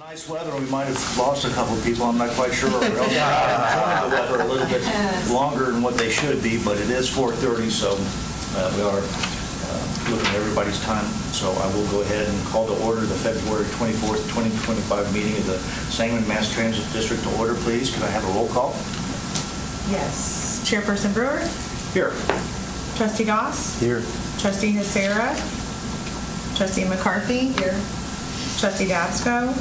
Nice weather, we might have lost a couple of people, I'm not quite sure. We're enjoying the weather a little bit longer than what they should be, but it is 4:30, so we are looking at everybody's time. So I will go ahead and call to order the February 24th, 2025 meeting of the Sangamon Mass Transit District to order, please. Can I have a roll call? Yes. Chairperson Brewer? Here. Trustee Goss? Here. Trustee Nacera? Trustee McCarthy? Here. Trustee Dabsco?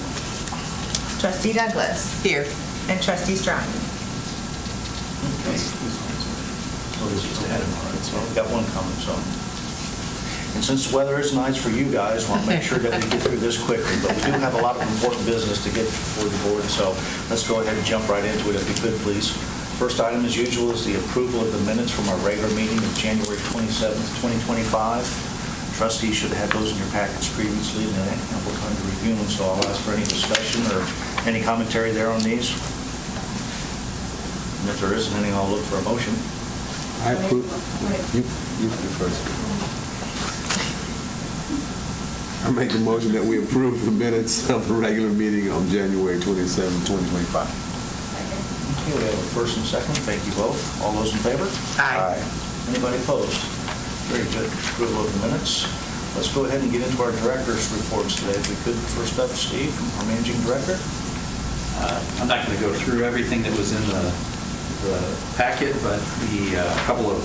Trustee Douglas? Here. And Trustee Strong? Okay. So this is ahead of all right, so we've got one coming, so. And since the weather is nice for you guys, I want to make sure that we get through this quickly, but we do have a lot of important business to get before the board, so let's go ahead and jump right into it if we could, please. First item, as usual, is the approval of the minutes from our regular meeting of January 27th, 2025. Trustees should have those in your packets previously, and they had ample time to review them, so I'll ask for any discussion or any commentary there on these. And if there isn't any, I'll look for a motion. I approve. You first. I make the motion that we approve the minutes of the regular meeting on January 27, 2025. Okay, we have a first and second. Thank you both. All those in favor? Aye. Anybody opposed? Very good. Approval of the minutes. Let's go ahead and get into our director's reports today. If we could, first up, Steve, our managing director. I'm not going to go through everything that was in the packet, but the couple of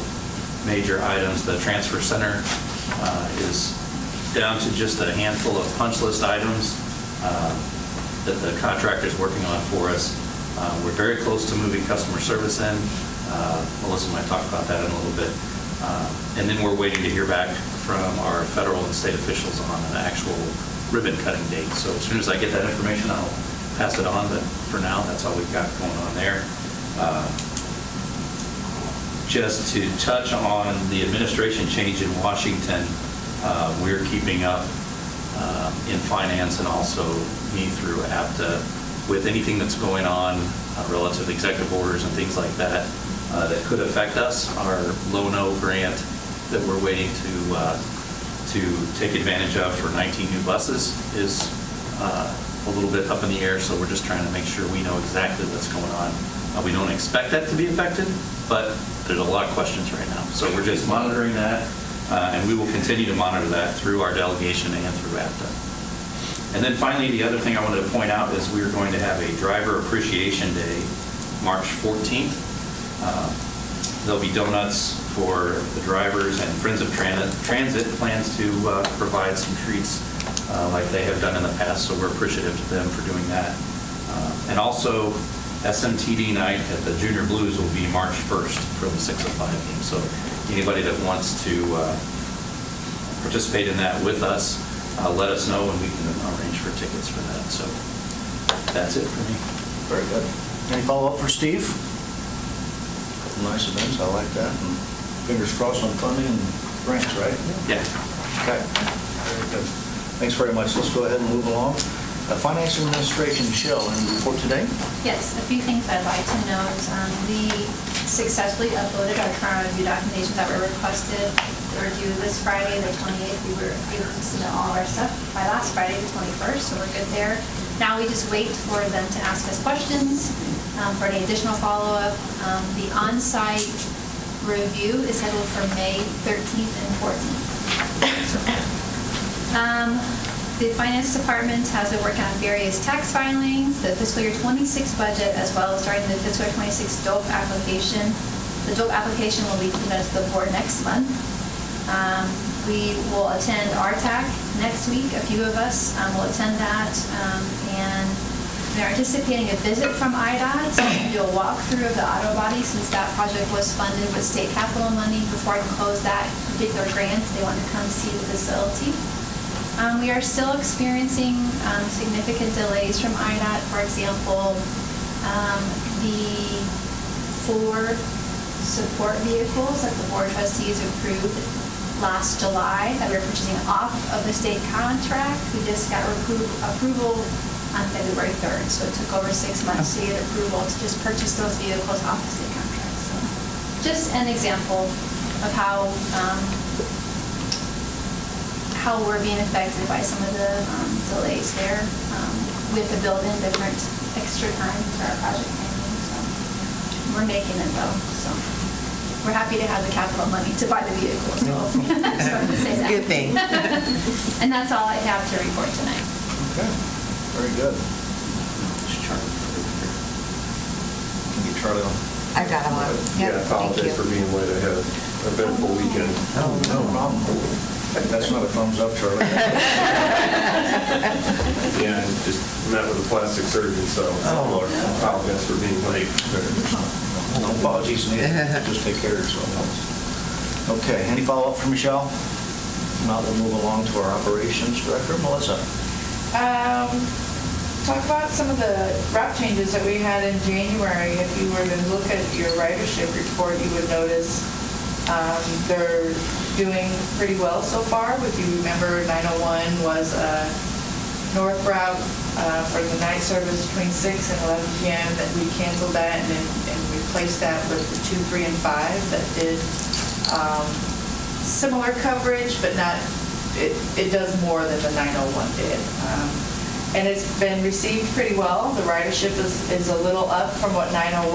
major items, the transfer center is down to just a handful of punch list items that the contractor is working on for us. We're very close to moving customer service in. Melissa might talk about that in a little bit. And then we're waiting to hear back from our federal and state officials on an actual ribbon cutting date. So as soon as I get that information, I'll pass it on. But for now, that's all we've got going on there. Just to touch on the administration change in Washington, we're keeping up in finance and also me through APTA with anything that's going on relative to executive orders and things like that that could affect us. Our Low-No grant that we're waiting to take advantage of for 19 new buses is a little bit up in the air, so we're just trying to make sure we know exactly what's going on. We don't expect that to be affected, but there's a lot of questions right now. So we're just monitoring that, and we will continue to monitor that through our delegation and through APTA. And then finally, the other thing I wanted to point out is we're going to have a Driver Appreciation Day, March 14th. There'll be donuts for the drivers, and Friends of Transit plans to provide some treats like they have done in the past, so we're appreciative to them for doing that. And also, SMTD night at the Junior Blues will be March 1st for the 6 to 5 game. So anybody that wants to participate in that with us, let us know and we can arrange for tickets for that. So that's it for me. Very good. Any follow-up for Steve? Couple nice events, I like that. And fingers crossed on funding and grants, right? Yeah. Okay. Very good. Thanks very much. Let's go ahead and move along. Finance and Administration, Michelle, any report today? Yes, a few things I'd like to note. We successfully uploaded our current review documentation that were requested to review this Friday, the 28th. We were able to submit all of our stuff by last Friday, the 21st, so we're good there. Now we just wait for them to ask us questions for any additional follow-up. The on-site review is scheduled for May 13th and 14th. The Finance Department has been working on various tax filings, the fiscal year 26 budget, as well as starting the fiscal year 26 DOPE application. The DOPE application will be presented to the board next month. We will attend RTAC next week. A few of us will attend that. And we're anticipating a visit from IDOT to do a walkthrough of the auto body, since that project was funded with state capital money. Before I can close that particular grant, they want to come see the facility. We are still experiencing significant delays from IDOT. For example, the 4 support vehicles that the Board of Trustees approved last July that we were purchasing off of the state contract, we just got approval on February 3rd. So it took over 6 months to get approval to just purchase those vehicles off the state contract. So just an example of how we're being affected by some of the delays there. we have to build in different extra time to our project planning, so we're making it though, so. We're happy to have the capital money to buy the vehicle, so I just wanted to say that. Good thing. And that's all I have to report tonight. Okay, very good. Can you Charlie on? I got him on. Yeah, I apologize for being late. I had an eventful weekend. Oh, no problem. That's not a thumbs up, Charlie. Yeah, I just met with a plastic surgeon, so I apologize for being late. No apologies needed. Just take care of yourself. Okay, any follow-up from Michelle? Now we'll move along to our operations director, Melissa. Talk about some of the route changes that we had in January. If you were to look at your ridership report, you would notice they're doing pretty well so far. If you remember, 901 was a north route for the night service between 6 and 11 p.m. that we canceled that and replaced that with the 2, 3, and 5 that did similar coverage, but not, it does more than the 901 did. And it's been received pretty well. The ridership is a little up from what 901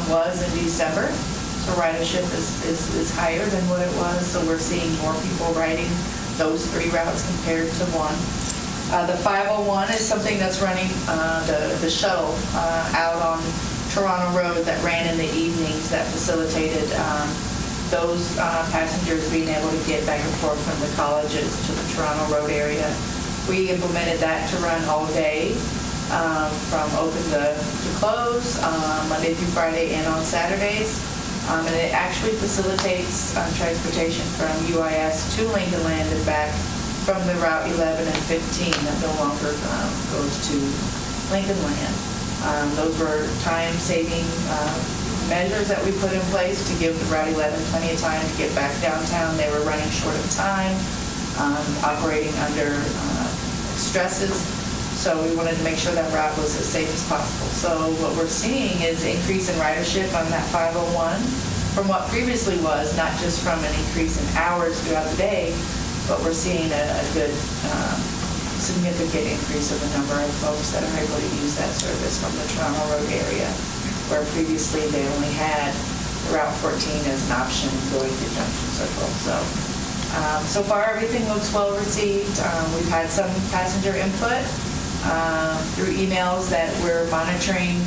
was in December. So ridership is higher than what it was. So we're seeing more people riding those 3 routes compared to 1. The 501 is something that's running the shuttle out on Toronto Road that ran in the evenings that facilitated those passengers being able to get back and forth from the colleges to the Toronto Road area. We implemented that to run all day from open to close, Monday through Friday and on Saturdays. And it actually facilitates transportation from UIS to Lincoln Land and back from the Route 11 and 15 that no longer goes to Lincoln Land. Those were time-saving measures that we put in place to give the Route 11 plenty of time to get back downtown. They were running short of time, operating under stresses, so we wanted to make sure that route was as safe as possible. So what we're seeing is increase in ridership on that 501 from what previously was, not just from an increase in hours throughout the day, but we're seeing a good significant increase in the number of folks that are able to use that service from the Toronto Road area, where previously they only had Route 14 as an option going to Junction Circle. So far, everything looks well received. We've had some passenger input through emails that we're monitoring,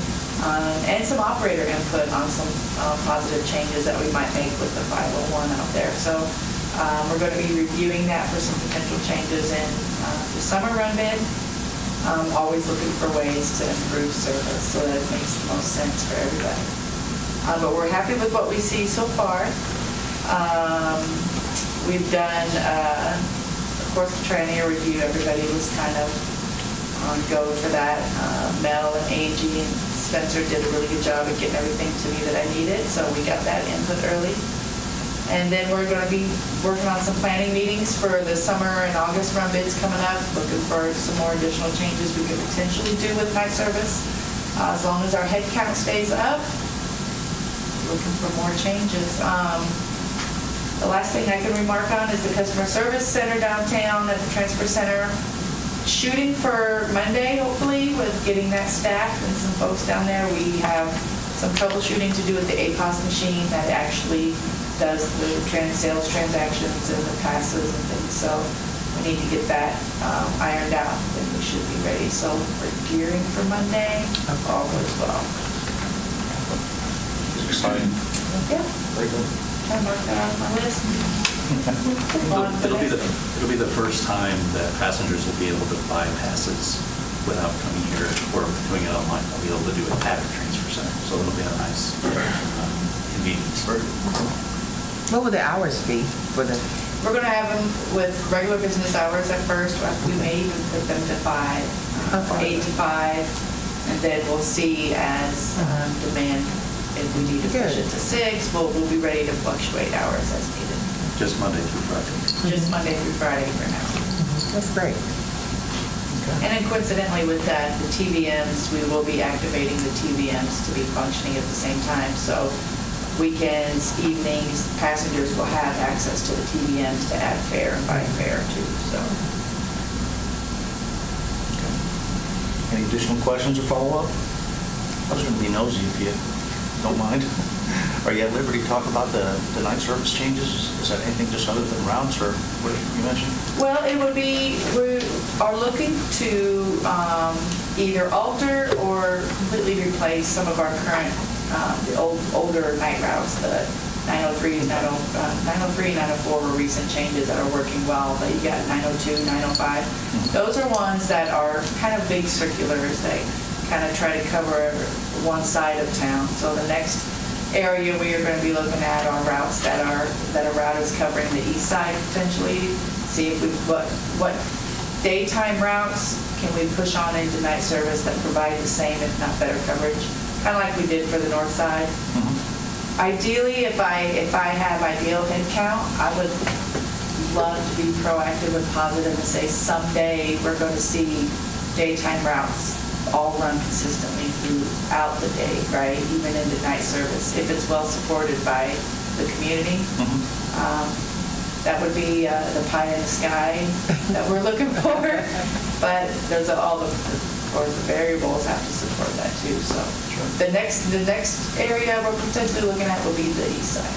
and some operator input on some positive changes that we might make with the 501 out there. So we're going to be reviewing that for some potential changes in the summer run bid. Always looking for ways to improve service so that it makes the most sense for everybody. But we're happy with what we see so far. We've done, of course, the Tri-Year review. Everybody was kind of on go for that. Mel and Angie and Spencer did a really good job of getting everything to me that I needed, so we got that input early. And then we're going to be working on some planning meetings for the summer and August run bids coming up, looking for some more additional changes we could potentially do with night service. As long as our head count stays up, looking for more changes. The last thing I can remark on is the customer service center downtown at the transfer center. Shooting for Monday, hopefully, with getting that staffed and some folks down there. We have some troubleshooting to do with the APOS machine that actually does the sales transactions and the passes and things. So we need to get that ironed out, and we should be ready. So we're gearing for Monday. All goes well. It's exciting. Yeah. Very good. I marked that on my list. It'll be the first time that passengers will be able to buy passes without coming here or doing it online. They'll be able to do it at the transfer center. So it'll be a nice convenience. What will the hours be for the? We're going to have them with regular business hours at first. We may even put them to 5, 8 to 5, and then we'll see as demand. If we need to push it to 6, we'll be ready to fluctuate hours as needed. Just Monday through Friday. Just Monday through Friday for now. That's great. And then coincidentally with that, the TVMs, we will be activating the TVMs to be functioning at the same time. So weekends, evenings, passengers will have access to the TVMs to add fare and buy fare too. So. Any additional questions or follow-up? I was going to be nosy if you don't mind. Are you at liberty to talk about the night service changes? Is that anything just other than routes or what you mentioned? Well, it would be, we are looking to either alter or completely replace some of our current, the older night routes, the 903, 903, 904 were recent changes that are working well, but you got 902, 905. Those are ones that are kind of big circulars. They kind of try to cover one side of town. So the next area we are going to be looking at are routes that a route is covering the east side potentially. See if we what daytime routes can we push on into night service that provide the same, if not better coverage, kind of like we did for the north side. Ideally, if I have ideal head count, I would love to be proactive and positive and say someday we're going to see daytime routes all run consistently throughout the day, right? Even into night service, if it's well supported by the community. That would be the pie in the sky that we're looking for. But there's all the, of course, the variables have to support that too. So the next area we're potentially looking at will be the east side.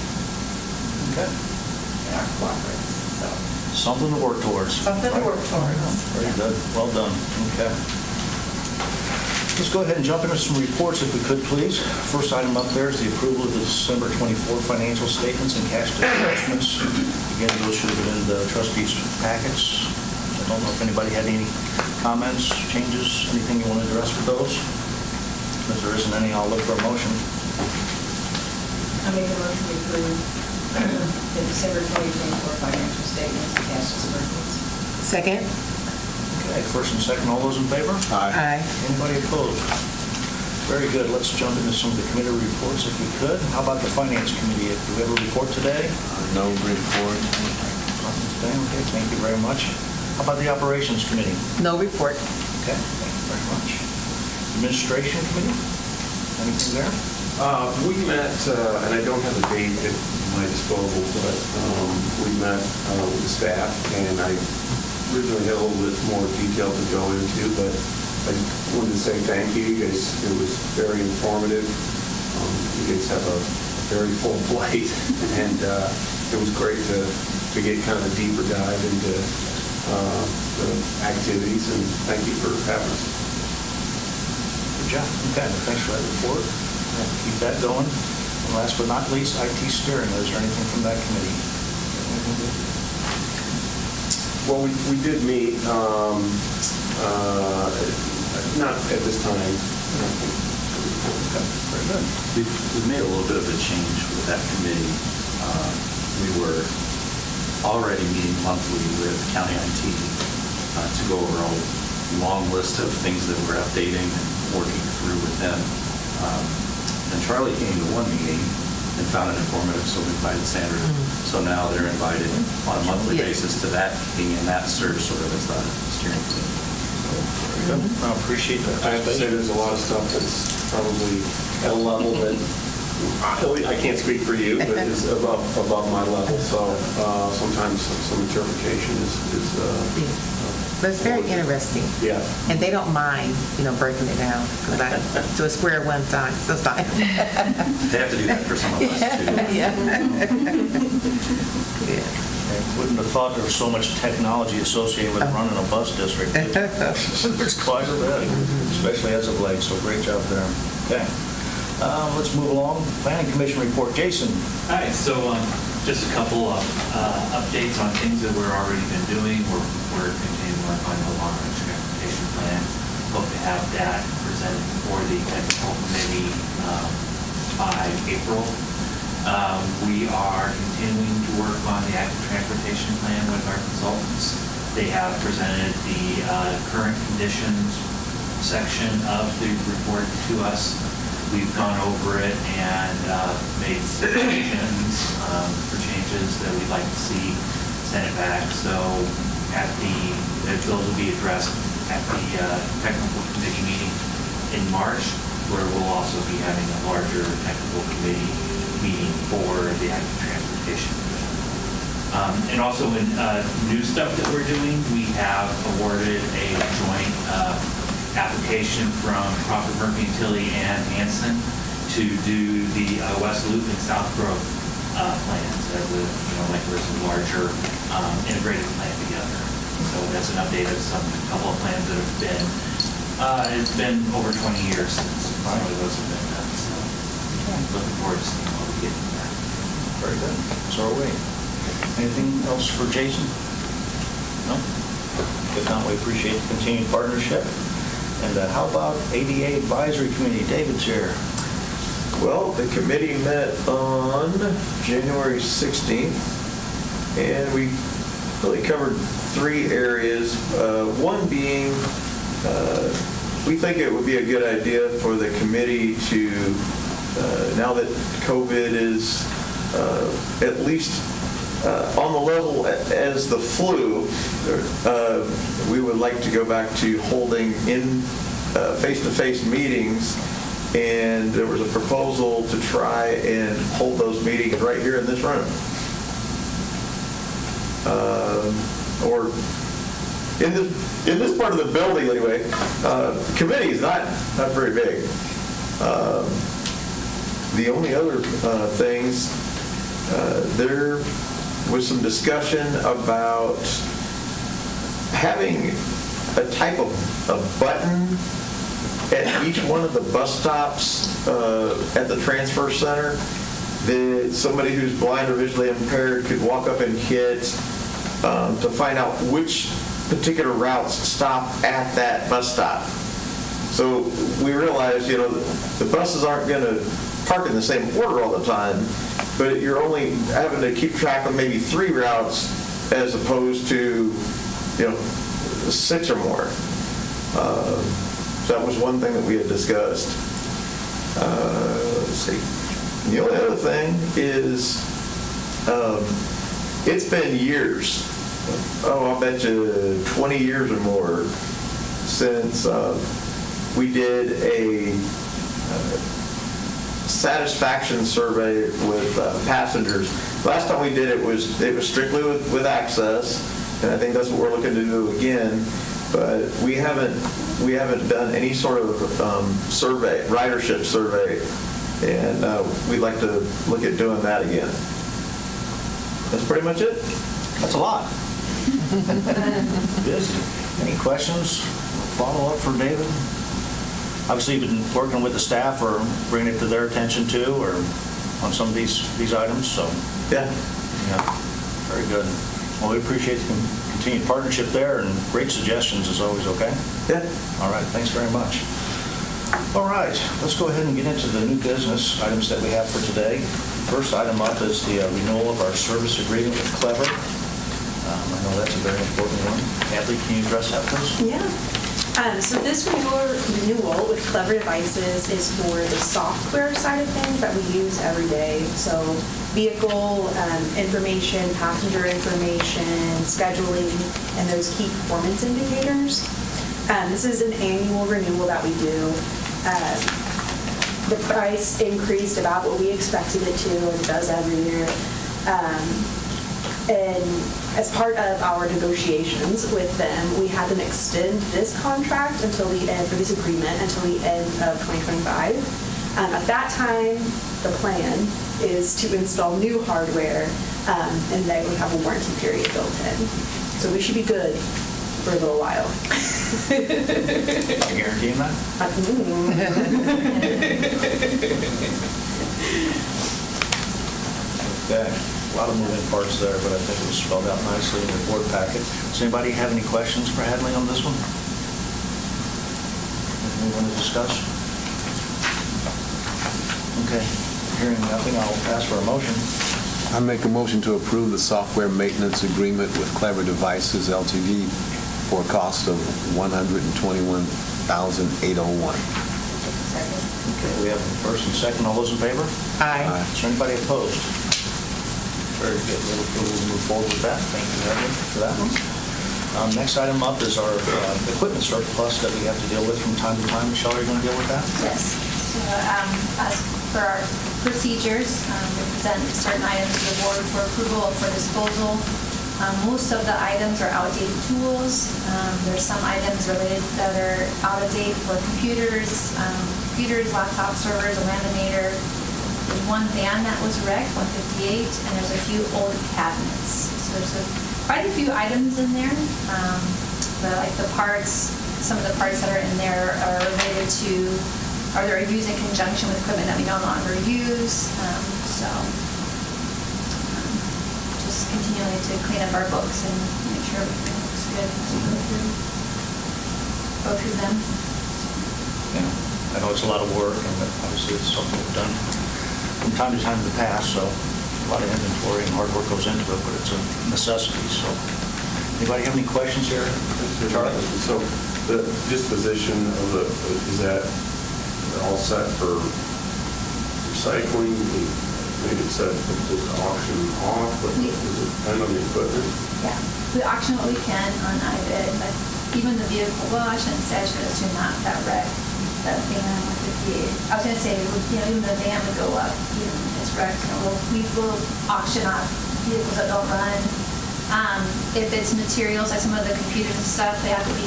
Okay. In our cooperatives. So Something to work towards. something to work towards. Very good. Well done. Okay. Let's go ahead and jump into some reports if we could, please. First item up there is the approval of the December 24 financial statements and cash disbursements. Again, those should have been in the trustees' packets. I don't know if anybody had any comments, changes, anything you want to address for those? If there isn't any, I'll look for a motion. I make a motion to approve the December 2024 financial statements and cash disbursements. Second? Okay, first and second, all those in favor? Aye. Anybody opposed? Very good. Let's jump into some of the committee reports if we could. How about the Finance Committee? Do we have a report today? No report. Okay, thank you very much. How about the Operations Committee? No report. Okay, thank you very much. Administration Committee? Anything there? We met, and I don't have a date at my disposal, but we met with the staff, and I originally had a little bit more detail to go into, but I just wanted to say thank you. You guys, it was very informative. You guys have a very full plate, and it was great to get kind of a deeper dive into the activities, and thank you for having us. Good job. Okay, thanks for that report. Keep that going. And last but not least, IT steering. Is there anything from that committee? Well, we did meet, not at this time. Okay, very good. We've made a little bit of a change with that committee. We were already meeting monthly with County IT to go over a long list of things that we're updating and working through with them. And Charlie came to one meeting and found it informative, so we invited Sandra. So now they're invited on a monthly basis to that meeting, and that serves sort of as the steering committee. Very good. I appreciate that. I have to say, there's a lot of stuff that's probably at a level that, I can't speak for you, but is above my level. So sometimes some interpretation is But it's very interesting. yeah. And they don't mind, breaking it down to a square one time, so it's fine. They have to do that for some of us, too. Yeah. I wouldn't have thought there was so much technology associated with running a bus district. There's quite a bit, especially as of late, so great job there. Okay. Let's move along. Planning Commission report. Jason. Hi, so just a couple of updates on things that we're already been doing. We're continuing to work on the long-range transportation plan. Hope to have that presented before the technical committee by April. We are continuing to work on the active transportation plan with our consultants. They have presented the current conditions section of the report to us. We've gone over it and made suggestions for changes that we'd like to see, sent it back. So those will be addressed at the technical committee meeting in March, where we'll also be having a larger technical committee meeting for the active transportation. And also in new stuff that we're doing, we have awarded a joint application from Crawford Murphy and Tilly and Hanson to do the West Loop and South Grove plans as a, like there's a larger integrated plan together. So that's an update of a couple of plans that have been, it's been over 20 years since some of those have been done. So looking forward to seeing what we get from that. Very good. So are we. Anything else for Jason? No? If not, we appreciate the continued partnership. And how about ADA Advisory Committee? David's here. Well, the committee met on January 16th, and we really covered 3 areas. One being, we think it would be a good idea for the committee to, now that COVID is at least on the level as the flu, we would like to go back to holding in face-to-face meetings, and there was a proposal to try and hold those meetings right here in this room. Or in this part of the building anyway. Committee is not very big. The only other things, there was some discussion about having a type of a button at each one of the bus stops at the transfer center that somebody who's blind or visually impaired could walk up and hit to find out which particular routes stop at that bus stop. So we realized, the buses aren't going to park in the same order all the time, but you're only having to keep track of maybe 3 routes as opposed to, 6 or more. So that was one thing that we had discussed. Let's see. The only other thing is, it's been years. I'll bet you 20 years or more since we did a satisfaction survey with passengers. Last time we did it was strictly with access, and I think that's what we're looking to do again. But we haven't done any sort of survey, ridership survey, and we'd like to look at doing that again. That's pretty much it. That's a lot. Busy. Any questions? Follow-up for David? Obviously, you've been working with the staff or bringing it to their attention too, or on some of these items, so. Yeah. Very good. Well, we appreciate the continued partnership there, and great suggestions as always, okay? Yeah. All right, thanks very much. All right, let's go ahead and get into the new business items that we have for today. First item up is the renewal of our service agreement with Clever. I know that's a very important one. Natalie, can you address that, please? Yeah. So this renewal with Clever Devices is for the software side of things that we use every day. So vehicle information, passenger information, scheduling, and those key performance indicators. This is an annual renewal that we do. The price increased about what we expected it to, and it does every year. And as part of our negotiations with them, we had them extend this contract until the end, for this agreement, until the end of 2025. At that time, the plan is to install new hardware, and they would have a warranty period built in. So we should be good for a little while. I guarantee you that? Okay. A lot of moving parts there, but I think it was spelled out nicely in the board packet. Does anybody have any questions for Hadley on this one? Anything you want to discuss? Okay. Hearing nothing, I'll ask for a motion. I make a motion to approve the software maintenance agreement with Clever Devices Ltd. for a cost of $121,801. Okay, we have a first and second. All those in favor? Aye. Is there anybody opposed? Very good. We'll move forward with that. Thank you, Evan, for that one. Next item up is our equipment surplus that we have to deal with from time to time. Michelle, are you going to deal with that? Yes. So as for our procedures, we present certain items to the board for approval for disposal. Most of the items are outdated tools. There's some items related that are out of date for computers, laptop servers, a laminator. There's one van that was wrecked, 158, and there's a few old cabinets. So there's quite a few items in there. The parts, some of the parts that are in there are related to, or they're used in conjunction with equipment that we no longer use. Just continuing to clean up our books and make sure everything looks good as we go through them. Yeah, I know it's a lot of work, and obviously it's something we've done from time to time in the past, so a lot of inventory and hard work goes into it, but it's a necessity, so. Anybody have any questions here? Charlie? So the disposition of is that all set for recycling? I think it said just auction off, but does it depend on the equipment? Yeah, we auction what we can on iBid, but even the vehicle, well, I shouldn't say, I should assume not that wreck, that thing on 158. I was gonna say, even the van would go up, even if it's wrecked, we will auction off vehicles that don't run. If it's materials, like some of the computers and stuff, they have to be,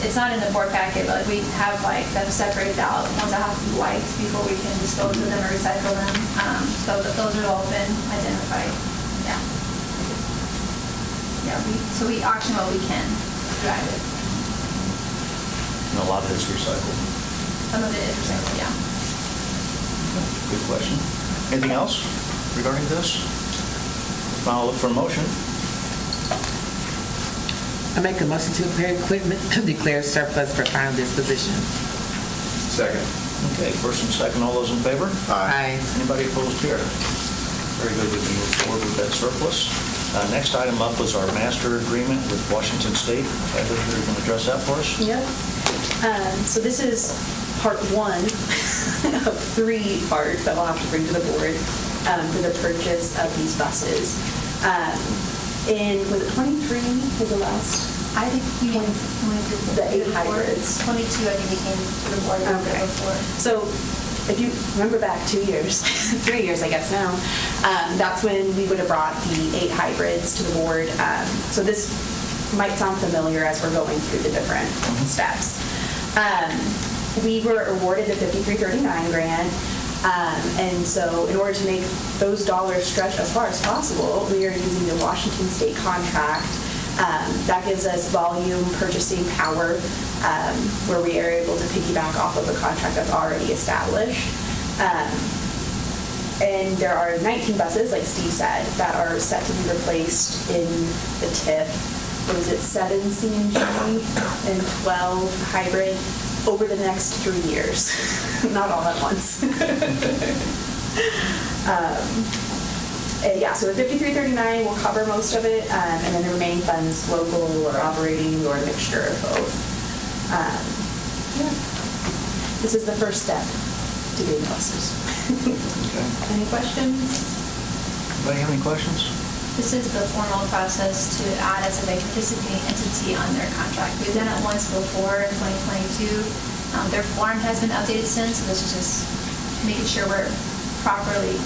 it's not in the board packet, but we have them separated out, ones that have to be wiped before we can dispose of them or recycle them. So those are all been identified. Yeah. Yeah. So we auction what we can drive it. And a lot of it's recycled. Some of it is recycled. Yeah. Good question. Anything else regarding this? I'll look for a motion. I make a motion to declare equipment declare surplus for final disposition. Second. Okay, first and second, all those in favor? Aye. Anybody opposed here? Very good, we can move forward with that surplus. Next item up was our master agreement with Washington State. Heather, you're going to address that for us? Yep. So this is part one of 3 parts that we'll have to bring to the board for the purchase of these buses. Was it 23 was the last? I think we went through The 8 hybrids. 22, I think we came to the board Okay. before. So if you remember back 2 years, 3 years, I guess now, that's when we would have brought the 8 hybrids to the board. So this might sound familiar as we're going through the different steps. We were awarded the 5339 grant. And so in order to make those dollars stretch as far as possible, we are using the Washington State contract. That gives us volume purchasing power where we are able to piggyback off of a contract that's already established. And there are 19 buses, like Steve said, that are set to be replaced in the TIP. What was it, 7 CNG and 12 hybrid over the next 3 years. Not all at once. Yeah, so the 5339 will cover most of it, and then the remaining funds, local or operating or a mixture of both. Yeah. This is the first step to getting buses. Okay. Any questions? Anybody have any questions? This is the formal process to add as a participating entity on their contract. We've done it once before in 2022. Their form has been updated since, so this is just making sure we're properly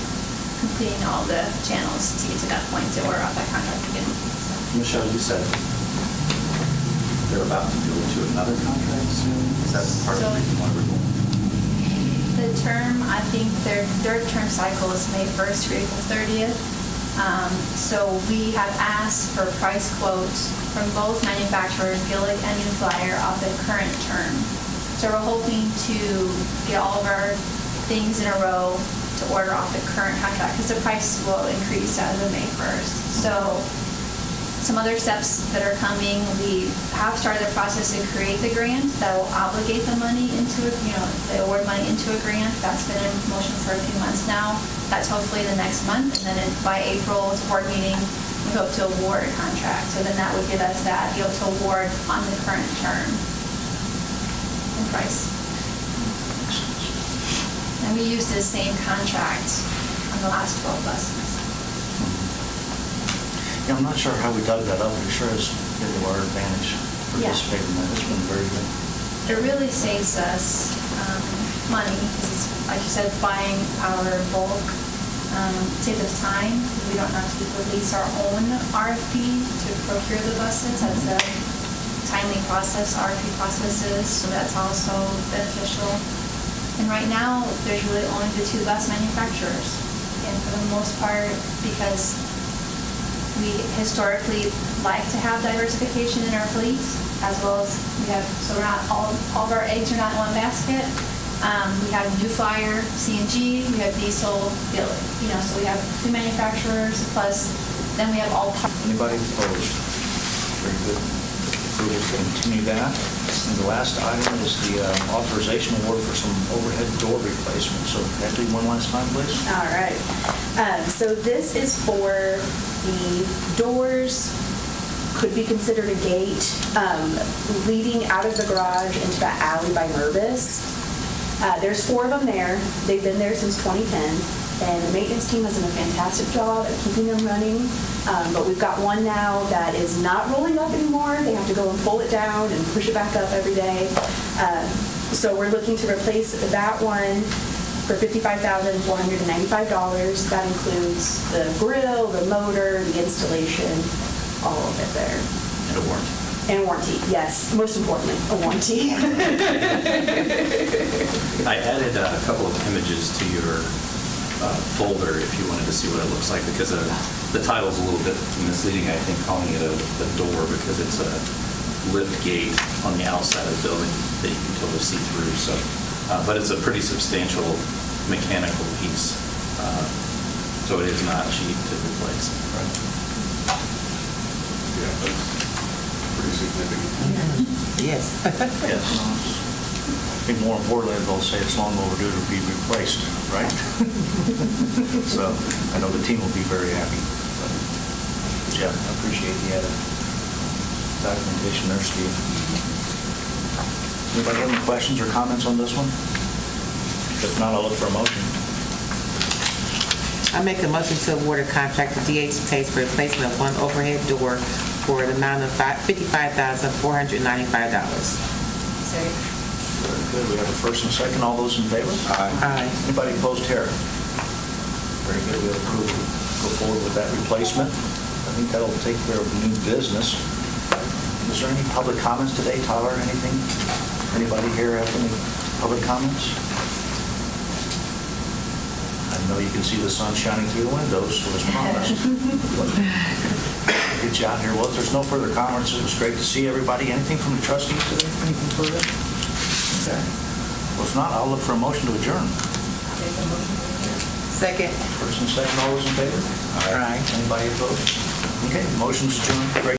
completing all the channels to get to that point to order off that contract again. Michelle, you said they're about to go into another contract soon? Is that part of the reason why we're going? The term, I think their term cycle is May 1st through April 30th. So we have asked for price quotes from both manufacturers, Gillig and New Flyer, off the current term. So we're hoping to get all of our things in a row to order off the current contract because the price will increase as of May 1st. So some other steps that are coming, we have started the process to create the grant that will obligate the money into it, the award money into a grant. That's been in motion for a few months now. That's hopefully the next month. And then by April's board meeting, we hope to award a contract. So then that would give us that, be able to award on the current term and price. And we used the same contract on the last 12 buses. Yeah, I'm not sure how we dug that up, but it sure has been to our advantage participating in that. It's been very good. It really saves us money, because like you said, buying our bulk Saves us time. We don't have to release our own RFP to procure the buses. That's a timely process, RFP processes, so that's also beneficial. And right now, there's really only the 2 bus manufacturers. And for the most part, because we historically like to have diversification in our fleet, as well as we have, so we're not, all of our eggs are not in one basket. We have New Flyer, CNG, we have diesel, so we have 2 manufacturers, plus then we have all. Anybody opposed? Very good. Approval to continue that. And the last item is the authorization award for some overhead door replacement. So Kathleen, one last time, please. All right. So this is for the doors, could be considered a gate, leading out of the garage into that alley by Mervis. There's 4 of them there. They've been there since 2010. And the maintenance team has done a fantastic job at keeping them running. But we've got one now that is not rolling up anymore. They have to go and pull it down and push it back up every day. So we're looking to replace that one for $55,495. That includes the grill, the motor, the installation, all of it there. And a warranty. And a warranty, yes. Most importantly, a warranty. I added a couple of images to your folder if you wanted to see what it looks like, because the title's a little bit misleading, I think, calling it a door, because it's a lift gate on the outside of the building that you can totally see through. So, but it's a pretty substantial mechanical piece. So it is not cheap to replace. Yeah, that's pretty significant. Yes. Yes. I think more importantly, they'll say it's long overdue to be replaced, right? So I know the team will be very happy. But, yeah, I appreciate the added documentation there, Steve. Anybody have any questions or comments on this one? If not, I'll look for a motion. I make a motion to award a contract to DH Taste for replacement of one overhead door for the amount of $55,495. Very good. We have a first and second. All those in favor? Aye. Anybody opposed here? Very good. We have approval to go forward with that replacement. I think that'll take care of new business. Is there any public comments today, Tyler? Anything? Anybody here have any public comments? I know you can see the sun shining through the windows, so as promised. Get you out here. Well, if there's no further comments, it was great to see everybody. Anything from the trustees today? Anything further? Okay. Well, if not, I'll look for a motion to adjourn. Second. First and second, all those in favor? Aye. Anybody opposed? Okay, motion's adjourned. Great.